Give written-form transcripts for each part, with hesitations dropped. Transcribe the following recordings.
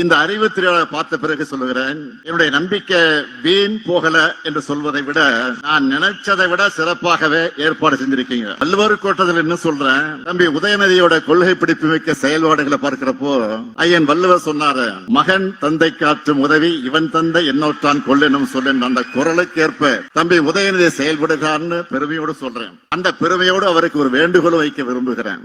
இந்த அறிவு திருவிழா பார்த்த பிறகு சொல்லுகிறேன், என்னுடைய நம்பிக்கை வீண் போகல என்று சொல்வதை விட நான் நினைச்சதை விட சிறப்பாகவே ஏற்பாடு செஞ்சிருக்கீங்க. வள்ளுவர் கோட்டத்தில் என்ன சொல்றேன், தம்பி உதயநிதியோட கொள்கை பிடிப்பு மிக்க செயல்பாடுகளை பார்க்கிறப்போ ஐயன் வள்ளுவர் சொன்னாரு, மகன் தந்தை காற்றும் உதவி இவன் தந்தை என்னோற்றான் கொள்ளெனும் சொல்லேன். அந்த குரலுக்கு ஏற்ப தம்பி உதயநிதி செயல்படுகிறான்னு பெருமையோடு சொல்றேன். அந்த பெருமையோடு அவருக்கு ஒரு வேண்டுகோள் வைக்க விரும்புகிறேன்.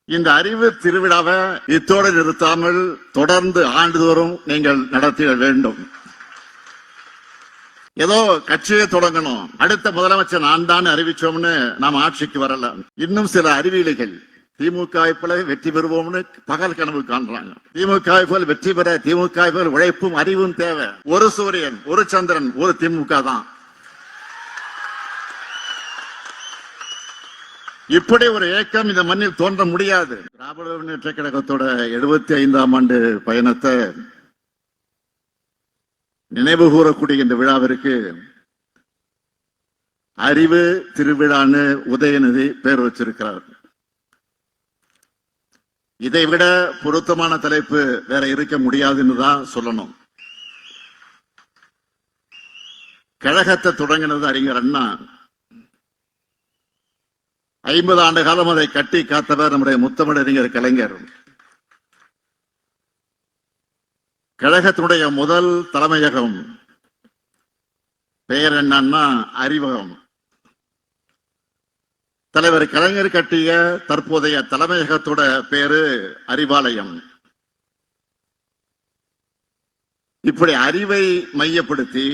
இந்த அறிவு திருவிழாவை இத்தோடு நிறுத்தாமல் தொடர்ந்து ஆண்டுதோறும் நீங்கள் நடத்திட வேண்டும். ஏதோ கட்சியை தொடங்கணும், அடுத்த முதலமைச்சர் நான் தான் அறிவிச்சோம்னு நாம் ஆட்சிக்கு வரல. இன்னும் சில அறிவியலிகள் திமுக போல வெற்றி பெறுவோம்னு பகல் கனவு காண்றாங்க. திமுக போல் வெற்றி பெற திமுக போல் உழைப்பும் அறிவும் தேவை. ஒரு சூரியன், ஒரு சந்திரன், ஒரு திமுக தான். இப்படி ஒரு இயக்கம் இந்த மண்ணில் தோன்ற முடியாது. திராவிட முன்னேற்ற கழகத்தோட 75ஆம் ஆண்டு பயணத்தை நினைவு கூறக்கூடிய இந்த விழாவிற்கு அறிவு திருவிழான்னு உதயநிதி பேர் வச்சிருக்கிறார். இதை விட பொருத்தமான தலைப்பு வேற இருக்க முடியாதுன்னு தான் சொல்லணும். கழகத்தை தொடங்கினது அறிஞர் அண்ணா. 50 ஆண்டு காலம் அதை கட்டி காத்தவர் நம்முடைய முத்தமிழறிஞர் கலைஞர். கழகத்தினுடைய முதல் தலைமையகம் பெயர் என்னன்னா அறிவகம். தலைவர் கலைஞர் கட்டிய தற்போதைய தலைமையகத்தோட பேரு அறிவாலயம். இப்படி அறிவை மையப்படுத்தி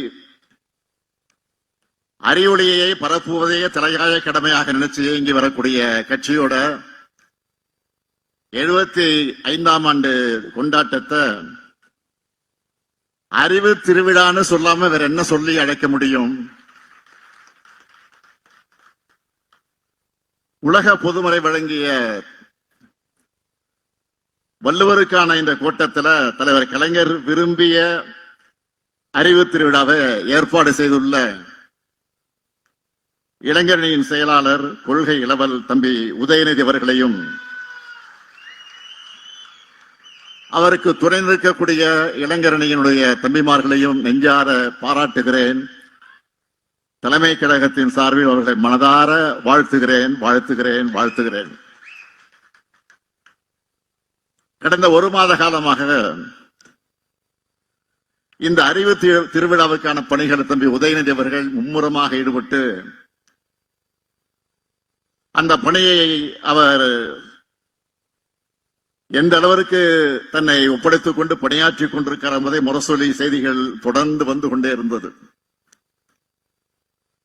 அறிவொளியை பரப்புவதையே தலையாய கடமையாக நினைச்சு இயங்கி வரக்கூடிய கட்சியோட 75ஆம் ஆண்டு கொண்டாட்டத்தை அறிவு திருவிழான்னு சொல்லாம வேற என்ன சொல்லி அழைக்க முடியும்? உலக பொதுமறை வழங்கிய வள்ளுவருக்கான இந்த கூட்டத்தில் தலைவர் கலைஞர் விரும்பிய அறிவு திருவிழாவை ஏற்பாடு செய்துள்ள இளைஞரணியின் செயலாளர் கொள்கை இளவல் தம்பி உதயநிதி அவர்களையும் அவருக்கு துணை நிற்கக்கூடிய இளைஞரணியினுடைய தம்பிமார்களையும் நெஞ்சார பாராட்டுகிறேன். தலைமை கழகத்தின் சார்பில் அவர்களை மனதார வாழ்த்துகிறேன் வாழ்த்துகிறேன் வாழ்த்துகிறேன். கடந்த ஒரு மாத காலமாக இந்த அறிவு திருவிழாவுக்கான பணிகள் தம்பி உதயநிதி அவர்கள் மும்முரமாக ஈடுபட்டு அந்த பணியை அவர் எந்த அளவிற்கு தன்னை ஒப்படைத்துக் கொண்டு பணியாற்றிக் கொண்டிருக்கிறார் என்பதை முரசொலி செய்திகள் தொடர்ந்து வந்து கொண்டே இருந்தது.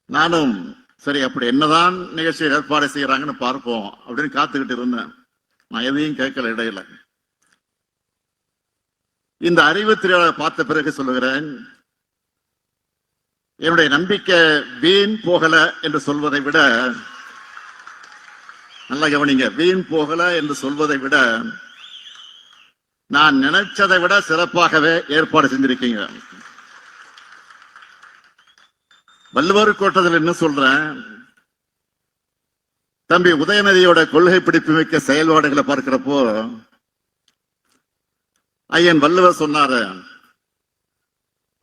நானும் சரி அப்படி என்னதான் நிகழ்ச்சியை ஏற்பாடு செய்யறாங்கன்னு பார்ப்போம் அப்படின்னு காத்துக்கிட்டு இருந்தேன். நான் எதையும் கேட்கல இடையில. இந்த அறிவு திருவிழா பார்த்த பிறகு சொல்லுகிறேன், என்னுடைய நம்பிக்கை வீண் போகல என்று சொல்வதை விட, நல்லா கவனிங்க, வீண் போகல என்று சொல்வதை விட நான் நினைச்சதை விட சிறப்பாகவே ஏற்பாடு செஞ்சிருக்கீங்க. வள்ளுவர் கோட்டத்தில் என்ன சொல்றேன், தம்பி உதயநிதியோட கொள்கை பிடிப்பு மிக்க செயல்பாடுகளை பார்க்கிறப்போ ஐயன் வள்ளுவர் சொன்னாரு,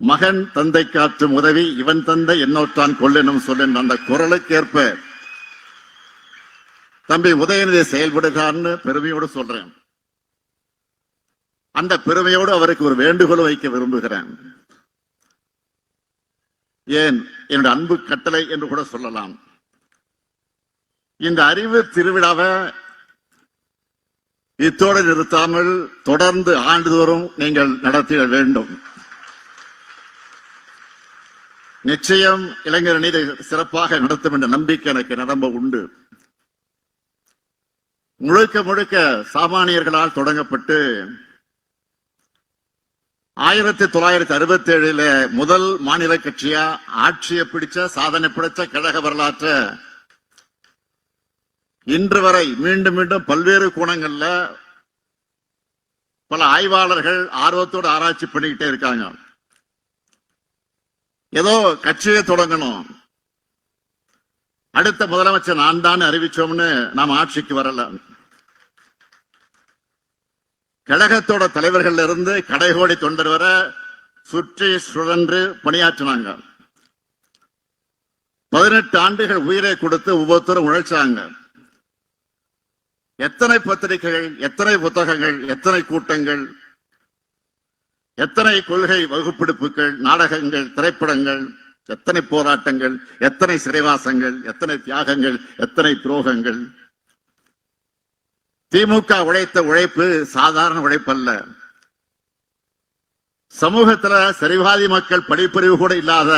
மகன் தந்தை காற்றும் உதவி இவன் தந்தை என்னோற்றான் கொள்ளெனும் சொல்லேன். அந்த குரலுக்கு ஏற்ப தம்பி உதயநிதி செயல்படுகிறான்னு பெருமையோடு சொல்றேன். அந்த பெருமையோடு அவருக்கு ஒரு வேண்டுகோள் வைக்க விரும்புகிறேன். ஏன் என்னுடைய அன்பு கட்டளை என்று கூட சொல்லலாம். இந்த அறிவு திருவிழாவை இத்தோடு நிறுத்தாமல் தொடர்ந்து ஆண்டுதோறும் நீங்கள் நடத்திட வேண்டும். நிச்சயம் இளைஞரணி இதை சிறப்பாக நடத்தும் என்ற நம்பிக்கை எனக்கு நிரம்ப உண்டு. முழுக்க முழுக்க சாமானியர்களால் தொடங்கப்பட்டு 1967 முதல் மாநில கட்சியா ஆட்சியை பிடிச்ச சாதனை படைச்ச கழக வரலாற்ற இன்று வரை மீண்டும் மீண்டும் பல்வேறு கோணங்கள்ல பல ஆய்வாளர்கள் ஆர்வத்தோடு ஆராய்ச்சி பண்ணிக்கிட்டே இருக்காங்க. ஏதோ கட்சியை தொடங்கணும், அடுத்த முதலமைச்சர் நான் தான் அறிவிச்சோம்னு நாம் ஆட்சிக்கு வரல. கழகத்தோட தலைவர்கள் இருந்து கடைகோடி தொண்டர் வர சுற்றி சுழன்று பணியாற்றினாங்க. 18 ஆண்டுகள் உயிரை கொடுத்து ஒவ்வொருத்தரும் உழைச்சாங்க. எத்தனை பத்திரிகைகள், எத்தனை புத்தகங்கள், எத்தனை கூட்டங்கள், எத்தனை கொள்கை வகுப்பெடுப்புகள், நாடகங்கள், திரைப்படங்கள், எத்தனை போராட்டங்கள், எத்தனை சிறைவாசங்கள், எத்தனை தியாகங்கள், எத்தனை துரோகங்கள். திமுக உழைத்த உழைப்பு சாதாரண உழைப்பல்ல. சமூகத்துல சரிவாதி மக்கள் படிப்பறிவு கூட இல்லாத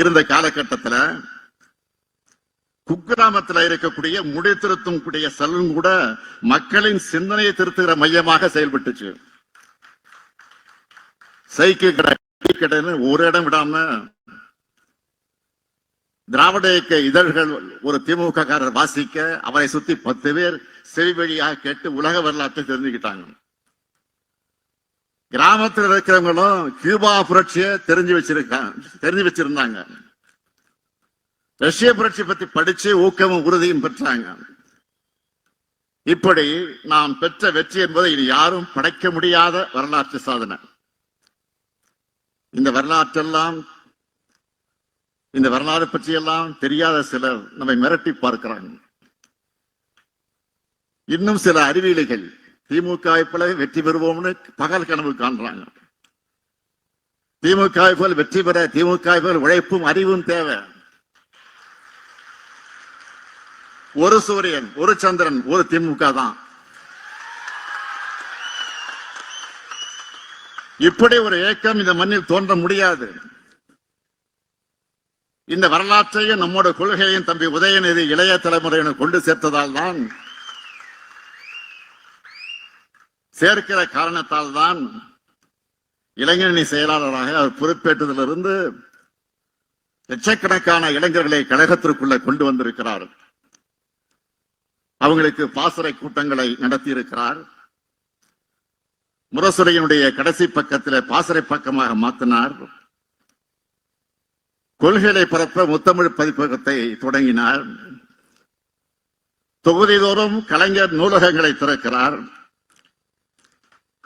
இருந்த காலகட்டத்தில் குக்கிராமத்தில் இருக்கக்கூடிய முடி திருத்தும் கூடிய சலூன் கூட மக்களின் சிந்தனையை திருத்துகிற மையமாக செயல்பட்டுச்சு. சைக்கிள் கடைன்னு ஒரு இடம் விடாம திராவிட இயக்க இதழ்கள் ஒரு திமுக காரர் வாசிக்க அவரை சுத்தி 10 பேர் செவி வழியாக கேட்டு உலக வரலாற்றை தெரிஞ்சுக்கிட்டாங்க. கிராமத்தில் இருக்கிறவங்களும் கியூபா புரட்சியை தெரிஞ்சு வச்சிருந்தாங்க. ரஷ்ய புரட்சி பத்தி படிச்சு ஊக்கமும் உறுதியும் பெற்றாங்க. இப்படி நாம் பெற்ற வெற்றி என்பதை இனி யாரும் படைக்க முடியாத வரலாற்று சாதனை. இந்த வரலாறு பற்றியெல்லாம் தெரியாத சிலர் நம்மை மிரட்டி பார்க்கிறாங்க. இன்னும் சில அறிவியலிகள் திமுக போல வெற்றி பெறுவோம்னு பகல் கனவு காண்றாங்க. திமுக போல் வெற்றி பெற திமுக போல் உழைப்பும் அறிவும் தேவை. ஒரு சூரியன், ஒரு சந்திரன், ஒரு திமுக தான். இப்படி ஒரு இயக்கம் இந்த மண்ணில் தோன்ற முடியாது. இந்த வரலாற்றையும் நம்மோட கொள்கையையும் தம்பி உதயநிதி இளைய தலைமுறையினர் கொண்டு சேர்த்ததால் தான், சேர்க்கிற காரணத்தால் தான் இளைஞரணி செயலாளராக அவர் பொறுப்பேற்றதிலிருந்து லட்சக்கணக்கான இளைஞர்களை கழகத்திற்குள்ள கொண்டு வந்திருக்கிறார். அவங்களுக்கு பாசறை கூட்டங்களை நடத்தி இருக்கிறார். முரசுரையினுடைய கடைசி பக்கத்தில் பாசறை பக்கமாக மாற்றினார். கொள்கைகளை பரப்ப முத்தமிழ் பதிப்பகத்தை தொடங்கினார். தொகுதிதோறும் கலைஞர் நூலகங்களை திறக்கிறார்.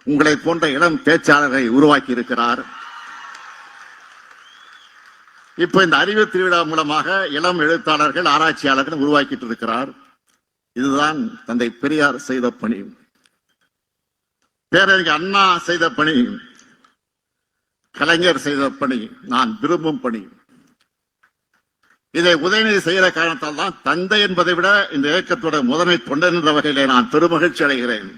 உங்களை போன்ற இளம் பேச்சாளரை உருவாக்கி இருக்கிறார். இப்ப இந்த அறிவு திருவிழா மூலமாக இளம் எழுத்தாளர்கள், ஆராய்ச்சியாளர்கள் உருவாக்கிட்டு இருக்கிறார். இதுதான் தந்தை பெரியார் செய்த பணி, பேரறிஞர் அண்ணா செய்த பணி, கலைஞர் செய்த பணி, நான் விரும்பும் பணி. இதை உதயநிதி செய்கிற காரணத்தால் தான் தந்தை என்பதை விட இந்த இயக்கத்தோட முதன்மை தொண்டன் என்ற வகையிலே நான் பெருமகிழ்ச்சி அடைகிறேன்.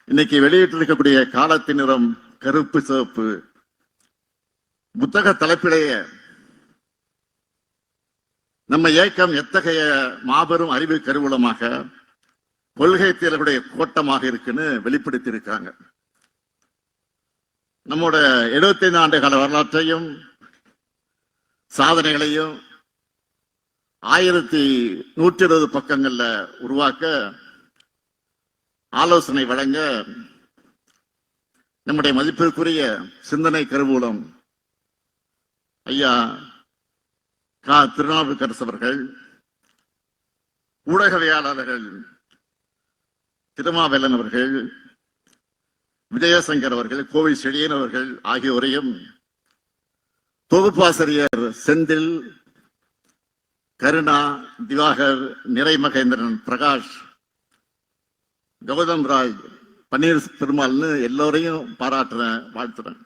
இன்னைக்கு வெளியிட்டிருக்கக்கூடிய காலத்தின் நிறம் கருப்பு சிவப்பு புத்தக தலைப்பிலேயே நம்ம இயக்கம் எத்தகைய மாபெரும் அறிவு கருவூலமாக, கொள்கை தேர்வுடைய கோட்டமாக இருக்குன்னு வெளிப்படுத்தி இருக்காங்க. நம்மோட 75 ஆண்டு கால வரலாற்றையும் சாதனைகளையும் 1120 பக்கங்கள்ல உருவாக்க ஆலோசனை வழங்க நம்முடைய மதிப்பிற்குரிய சிந்தனை கருவூலம் ஐயா திருநாவுக்கரசு அவர்கள், ஊடகவியலாளர்கள் திருமாவேலன் அவர்கள், விஜயசங்கர் அவர்கள், கோவில் செழியன் அவர்கள் ஆகியோரையும், தொகுப்பாசிரியர் செந்தில், கருணா, திவாகர், நிறை மகேந்திரன், பிரகாஷ், கௌதம் ராஜ், பன்னீர் பெருமாள்னு எல்லோரையும் பாராட்டுறேன், வாழ்த்துறேன்.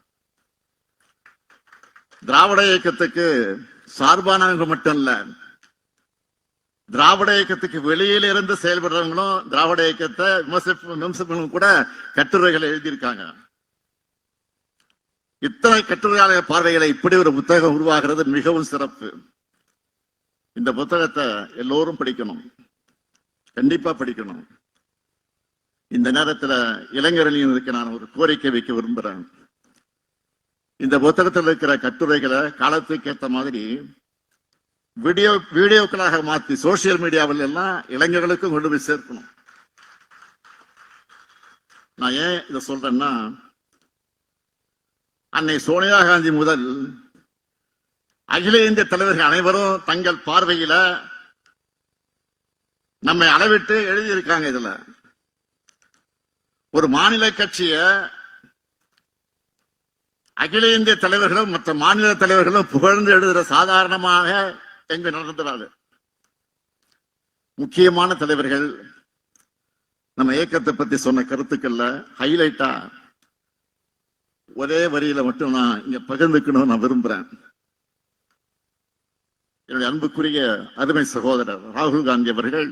திராவிட இயக்கத்துக்கு சார்பானவங்க மட்டும் இல்ல, திராவிட இயக்கத்துக்கு வெளியில இருந்து செயல்படுறவங்களும் திராவிட இயக்கத்தை விமர்சிப்பவங்களும் கூட கட்டுரைகளை எழுதியிருக்காங்க. இத்தனை கட்டுரையாளர் பார்வைகளை இப்படி ஒரு புத்தகம் உருவாகிறது மிகவும் சிறப்பு. இந்த புத்தகத்தை எல்லோரும் படிக்கணும், கண்டிப்பா படிக்கணும். இந்த நேரத்தில் இளைஞர்களுக்கு நான் ஒரு கோரிக்கை வைக்க விரும்புகிறேன். இந்த புத்தகத்தில் இருக்கிற கட்டுரைகளை காலத்துக்கு ஏற்ற மாதிரி வீடியோக்களாக மாற்றி சோசியல் மீடியாவில் எல்லாம் இளைஞர்களுக்கும் கொண்டு போய் சேர்க்கணும். நான் ஏன் இதை சொல்றேன்னா, அன்னை சோனியா காந்தி முதல் அகில இந்திய தலைவர்கள் அனைவரும் தங்கள் பார்வையில நம்மை அளவிட்டு எழுதியிருக்காங்க. இதுல ஒரு மாநில கட்சிய அகில இந்திய தலைவர்களும் மற்ற மாநில தலைவர்களும் புகழ்ந்து எழுதுகிற சாதாரணமாக எங்க நடந்துறாரு. முக்கியமான தலைவர்கள் நம்ம இயக்கத்தை பத்தி சொன்ன கருத்துக்கள்ல ஹைலைட்டா ஒரே வரியில மட்டும் நான் இங்க பகிர்ந்துக்கணும் நான் விரும்புறேன். என்னுடைய அன்புக்குரிய அருமை சகோதரர் ராகுல் காந்தி அவர்கள்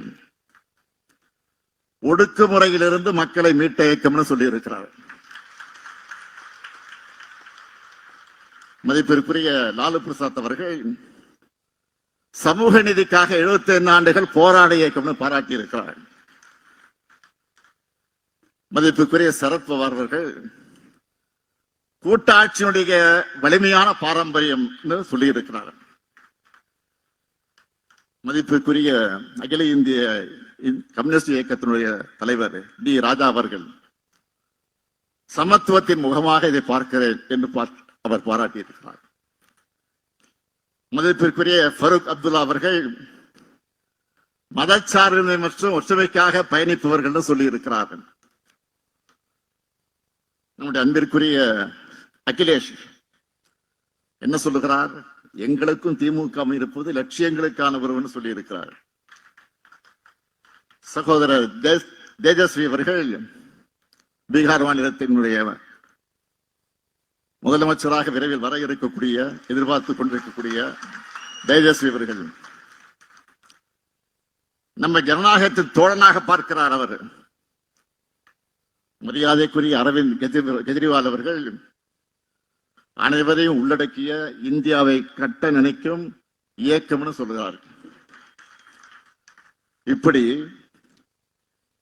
ஒடுக்குமுறையிலிருந்து மக்களை மீட்ட இயக்கம்னு சொல்லி இருக்கிறார். மதிப்பிற்குரிய லாலு பிரசாத் அவர்கள் சமூக நீதிக்காக 75 ஆண்டுகள் போராடிய இயக்கம்னு பாராட்டி இருக்கிறார். மதிப்புக்குரிய சரத்பவார் அவர்கள் கூட்டாட்சியினுடைய வலிமையான பாரம்பரியம் சொல்லி இருக்கிறார். மதிப்புக்குரிய அகில இந்திய கம்யூனிஸ்ட் இயக்கத்தினுடைய தலைவர் டி ராஜா அவர்கள் சமத்துவத்தின் முகமாக இதை பார்க்கிறேன் என்று அவர் பாராட்டியிருக்கிறார். மதிப்பிற்குரிய ஃபரூக் அப்துல்லா அவர்கள் மதச்சார்பின்மை மற்றும் ஒற்றுமைக்காக பயணிப்பவர்கள் சொல்லி இருக்கிறார்கள். நம்முடைய அன்பிற்குரிய அகிலேஷ் என்ன சொல்லுகிறார்? எங்களுக்கும் திமுக இருப்பது லட்சியங்களுக்கான ஒருவன் சொல்லி இருக்கிறார். சகோதரர் தேஜஸ்வி அவர்கள் பீகார் மாநிலத்தினுடைய முதலமைச்சராக விரைவில் வர இருக்கக்கூடிய எதிர்பார்த்து கொண்டிருக்கக்கூடிய தேஜஸ்வி அவர்கள் நம்ம ஜனநாயகத்தின் தோழனாக பார்க்கிறார். அவர் மரியாதைக்குரிய அரவிந்த் கெஜ்ரிவால் அவர்கள் அனைவரையும் உள்ளடக்கிய இந்தியாவை கட்ட நினைக்கும் இயக்கம்னு சொல்கிறார். இப்படி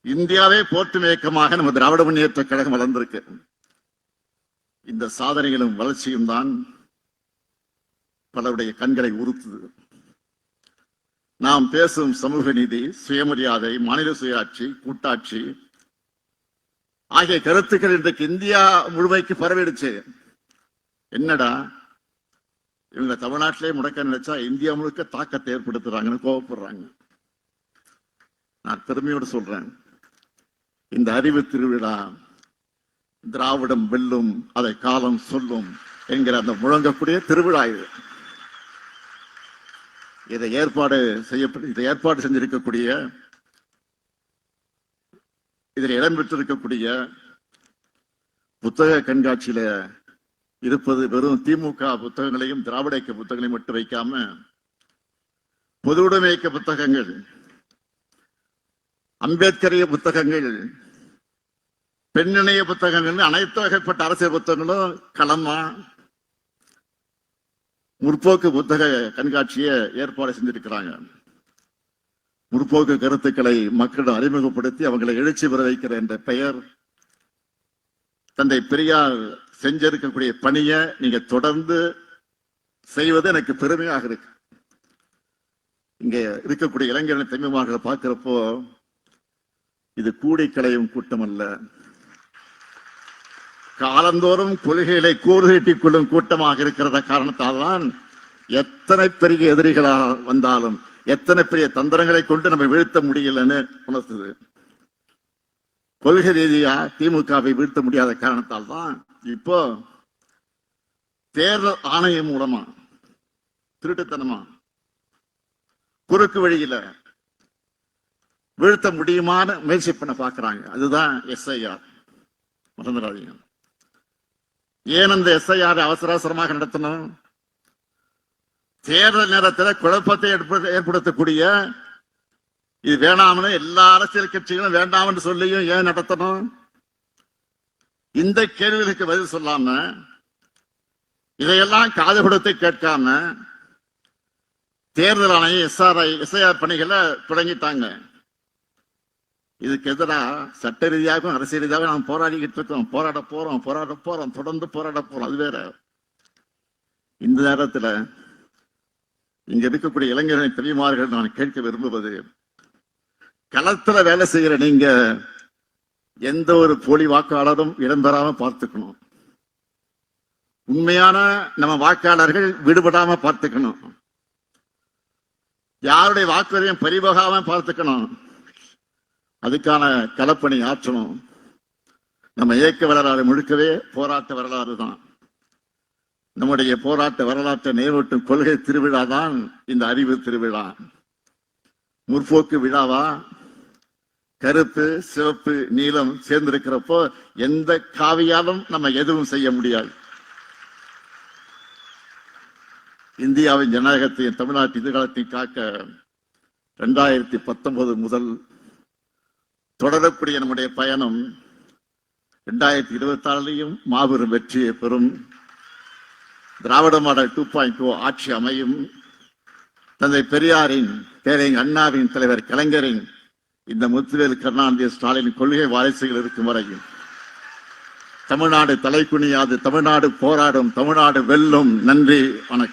இந்தியாவை போற்றும் இயக்கமாக நம்ம திராவிட முன்னேற்ற கழகம் வளர்ந்திருக்கு. இந்த சாதனைகளும் வளர்ச்சியும் தான் பலருடைய கண்களை உறுத்துது. நாம் பேசும் சமூக நீதி, சுயமரியாதை, மாநில சுயாட்சி, கூட்டாட்சி ஆகிய கருத்துக்கள் இன்றைக்கு இந்தியா முழுமைக்கு பரவிடுச்சு. என்னடா இவங்க தமிழ்நாட்டிலே முடக்க நினைச்சா இந்தியா முழுக்க தாக்கத்தை ஏற்படுத்துறாங்கன்னு கோவப்படுறாங்க. நான் பெருமையோடு சொல்றேன், இந்த அறிவு திருவிழா திராவிடம் வெல்லும், அதை காலம் சொல்லும் என்கிற அந்த முழங்கக்கூடிய திருவிழா இது. இதை ஏற்பாடு செஞ்சிருக்கக்கூடிய, இதில் இடம்பெற்றிருக்கக்கூடிய புத்தக கண்காட்சியில இருப்பது வெறும் திமுக புத்தகங்களையும் திராவிட இயக்க புத்தகங்களையும் மட்டும் வைக்காம பொது உடைமை இயக்க புத்தகங்கள், அம்பேத்கரிய புத்தகங்கள், பெண்ணிணைய புத்தகங்கள், அனைத்து வகைப்பட்ட அரசியல் புத்தகங்களும் களமா முற்போக்கு புத்தக கண்காட்சியை ஏற்பாடு செஞ்சிருக்கிறாங்க. முற்போக்கு கருத்துக்களை மக்களிடம் அறிமுகப்படுத்தி அவங்களை எழுச்சி பெற வைக்கிற என்ற பெயர் தந்தை பெரியார் செஞ்சிருக்கக்கூடிய பணியை நீங்க தொடர்ந்து செய்வது எனக்கு பெருமையாக இருக்கு. இங்க இருக்கக்கூடிய இளைஞர்கள் தம்பிமார்களை பார்க்கிறப்போ இது கூடி களையும் கூட்டம் அல்ல, காலந்தோறும் கொள்கைகளை கூறுகட்டிக் கொள்ளும் கூட்டமாக இருக்கிறத காரணத்தால் தான் எத்தனை பெரிய எதிரிகளாக வந்தாலும் எத்தனை பெரிய தந்திரங்களை கொண்டு நம்ம வீழ்த்த முடியலன்னு உணர்த்துது. கொள்கை ரீதியா திமுகவை வீழ்த்த முடியாத காரணத்தால் தான் இப்போ தேர்தல் ஆணையம் மூலமா திருட்டுத்தனமா குறுக்கு வழியில வீழ்த்த முடியுமான முயற்சி பண்ண பாக்குறாங்க. அதுதான் SIR. மறந்துடாதீங்க. ஏன் அந்த SIR அவசர அவசரமாக நடத்தணும்? தேர்தல் நேரத்தில் குழப்பத்தை ஏற்படுத்தக்கூடிய இது வேணாம்னு எல்லா அரசியல் கட்சிகளும் வேண்டாம் என்று சொல்லியும் ஏன் நடத்தணும்? இந்த கேள்விகளுக்கு பதில் சொல்லாம, இதையெல்லாம் காது கொடுத்து கேட்காம தேர்தல் ஆணையம் SIR பணிகளை தொடங்கிட்டாங்க. இதுக்கு எதிராக சட்ட ரீதியாகவும் அரசியல் ரீதியாக நாம் போராடிக்கிட்டு இருக்கோம், போராட போறோம், தொடர்ந்து போராட போறோம். அது வேற. இந்த நேரத்தில் இங்க இருக்கக்கூடிய இளைஞர்களை பெரியமார்கள் நான் கேட்க விரும்புவது, களத்துல வேலை செய்கிற நீங்க எந்த ஒரு போலி வாக்காளரும் இடம்பெறாம பார்த்துக்கணும். உண்மையான நம்ம வாக்காளர்கள் விடுபடாம பார்த்துக்கணும். யாருடைய வாக்குறுதியும் பறிபோகாம பார்த்துக்கணும். அதுக்கான களப்பணி ஆற்றணும். நம்ம இயக்க வரலாறு முழுக்கவே போராட்ட வரலாறு தான். நம்முடைய போராட்ட வரலாற்றை நினைவூட்டும் கொள்கை திருவிழா தான் இந்த அறிவு திருவிழா. முற்போக்கு விழாவா? கருப்பு, சிவப்பு, நீலம் சேர்ந்திருக்கிறப்போ எந்த காவியாலும் நம்ம எதுவும் செய்ய முடியாது. இந்தியாவின் ஜனநாயகத்தையும் தமிழ்நாட்டு எதிர்காலத்தையும் காக்க 2019 முதல் தொடரக்கூடிய நம்முடைய பயணம் 2026 மாபெரும் வெற்றியை பெறும். திராவிட மாடல் 2.0 ஆட்சி அமையும். தந்தை பெரியாரின், பேரறிஞர் அண்ணாவின், தலைவர் கலைஞரின், இந்த முத்துவேல் கருணாநிதி ஸ்டாலின் கொள்கை வாரிசுகள் இருக்கும் வரையும் தமிழ்நாடு தலை குனியாது, தமிழ்நாடு போராடும், தமிழ்நாடு வெல்லும். நன்றி, வணக்கம்.